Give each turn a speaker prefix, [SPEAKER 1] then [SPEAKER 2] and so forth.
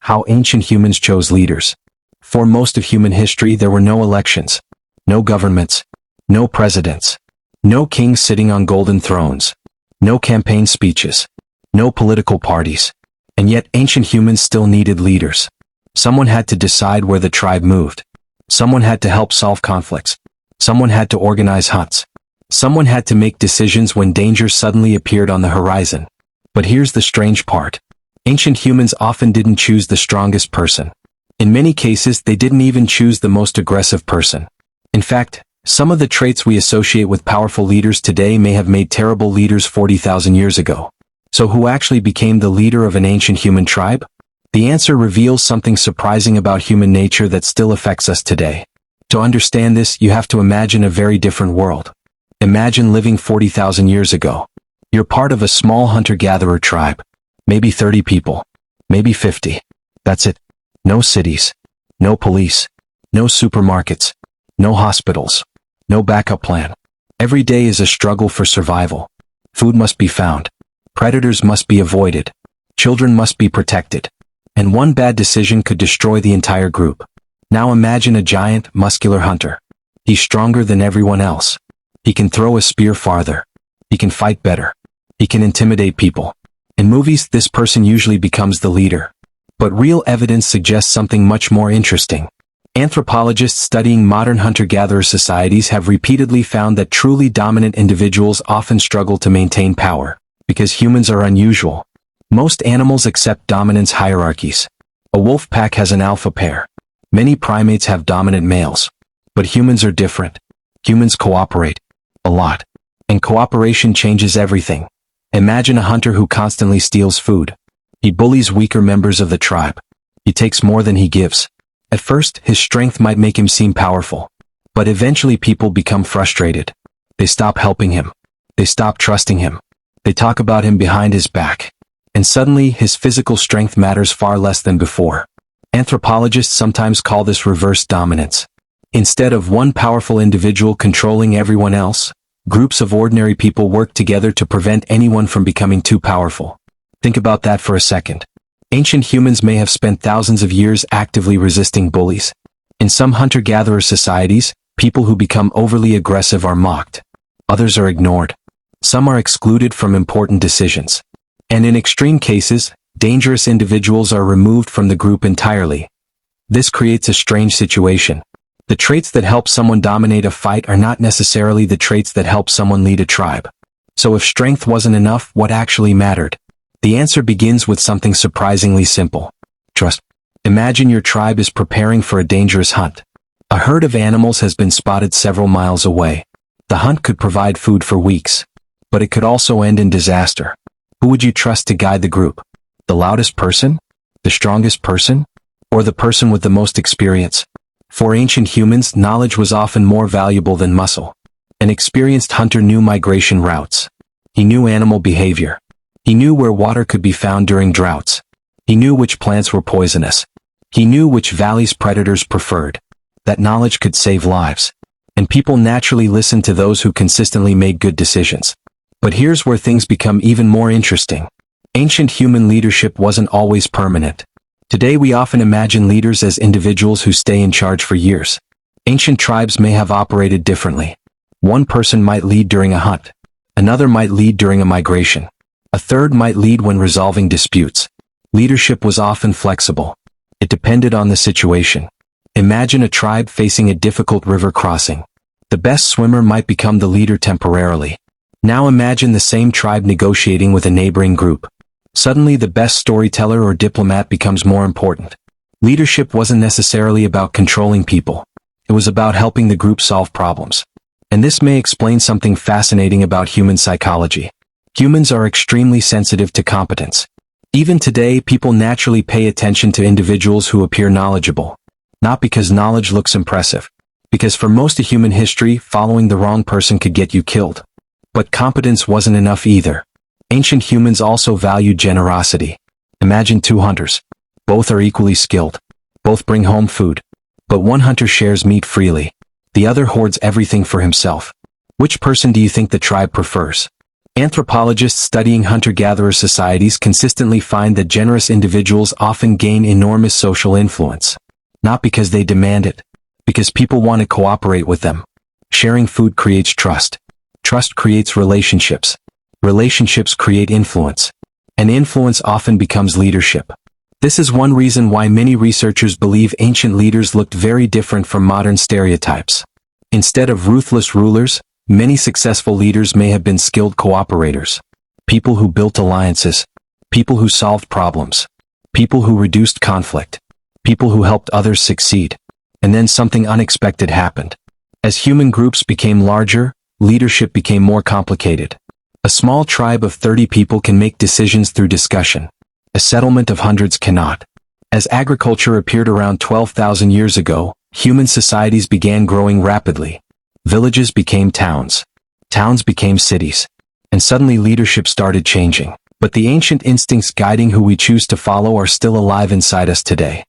[SPEAKER 1] How ancient humans chose leaders. For most of human history, there were no elections, no governments, no presidents, no kings sitting on golden thrones, no campaign speeches, no political parties. And yet ancient humans still needed leaders. Someone had to decide where the tribe moved. Someone had to help solve conflicts. Someone had to organize hunts. Someone had to make decisions when danger suddenly appeared on the horizon. But here's the strange part. Ancient humans often didn't choose the strongest person. In many cases, they didn't even choose the most aggressive person. In fact, some of the traits we associate with powerful leaders today may have made terrible leaders 40,000 years ago. So who actually became the leader of an ancient human tribe? The answer reveals something surprising about human nature that still affects us today. To understand this, you have to imagine a very different world. Imagine living 40,000 years ago. You're part of a small hunter-gatherer tribe. Maybe 30 people. Maybe 50. That's it. No cities. No police. No supermarkets. No hospitals. No backup plan. Every day is a struggle for survival. Food must be found. Predators must be avoided. Children must be protected. And one bad decision could destroy the entire group. Now imagine a giant, muscular hunter. He's stronger than everyone else. He can throw a spear farther. He can fight better. He can intimidate people. In movies, this person usually becomes the leader. But real evidence suggests something much more interesting. Anthropologists studying modern hunter-gatherer societies have repeatedly found that truly dominant individuals often struggle to maintain power, because humans are unusual. Most animals accept dominance hierarchies. A wolf pack has an alpha pair. Many primates have dominant males. But humans are different. Humans cooperate. A lot. And cooperation changes everything. Imagine a hunter who constantly steals food. He bullies weaker members of the tribe. He takes more than he gives. At first, his strength might make him seem powerful. But eventually people become frustrated. They stop helping him. They stop trusting him. They talk about him behind his back. And suddenly, his physical strength matters far less than before. Anthropologists sometimes call this reverse dominance. Instead of one powerful individual controlling everyone else, groups of ordinary people work together to prevent anyone from becoming too powerful. Think about that for a second. Ancient humans may have spent thousands of years actively resisting bullies. In some hunter-gatherer societies, people who become overly aggressive are mocked. Others are ignored. Some are excluded from important decisions. And in extreme cases, dangerous individuals are removed from the group entirely. This creates a strange situation. The traits that help someone dominate a fight are not necessarily the traits that help someone lead a tribe. So if strength wasn't enough, what actually mattered? The answer begins with something surprisingly simple. Trust. Imagine your tribe is preparing for a dangerous hunt. A herd of animals has been spotted several miles away. The hunt could provide food for weeks. But it could also end in disaster. Who would you trust to guide the group? The loudest person? The strongest person? Or the person with the most experience? For ancient humans, knowledge was often more valuable than muscle. An experienced hunter knew migration routes. He knew animal behavior. He knew where water could be found during droughts. He knew which plants were poisonous. He knew which valleys predators preferred. That knowledge could save lives. And people naturally listened to those who consistently made good decisions. But here's where things become even more interesting. Ancient human leadership wasn't always permanent. Today we often imagine leaders as individuals who stay in charge for years. Ancient tribes may have operated differently. One person might lead during a hunt. Another might lead during a migration. A third might lead when resolving disputes. Leadership was often flexible. It depended on the situation. Imagine a tribe facing a difficult river crossing. The best swimmer might become the leader temporarily. Now imagine the same tribe negotiating with a neighboring group. Suddenly the best storyteller or diplomat becomes more important. Leadership wasn't necessarily about controlling people. It was about helping the group solve problems. And this may explain something fascinating about human psychology. Humans are extremely sensitive to competence. Even today, people naturally pay attention to individuals who appear knowledgeable. Not because knowledge looks impressive. Because for most of human history, following the wrong person could get you killed. But competence wasn't enough either. Ancient humans also valued generosity. Imagine two hunters. Both are equally skilled. Both bring home food. But one hunter shares meat freely. The other hoards everything for himself. Which person do you think the tribe prefers? Anthropologists studying hunter-gatherer societies consistently find that generous individuals often gain enormous social influence. Not because they demand it, because people want to cooperate with them. Sharing food creates trust. Trust creates relationships. Relationships create influence. And influence often becomes leadership. This is one reason why many researchers believe ancient leaders looked very different from modern stereotypes. Instead of ruthless rulers, many successful leaders may have been skilled cooperators. People who built alliances. People who solved problems. People who reduced conflict. People who helped others succeed. And then something unexpected happened. As human groups became larger, leadership became more complicated. A small tribe of 30 people can make decisions through discussion. A settlement of hundreds cannot. As agriculture appeared around 12,000 years ago, human societies began growing rapidly. Villages became towns. Towns became cities. And suddenly leadership started changing. But the ancient instincts guiding who we choose to follow are still alive inside us today.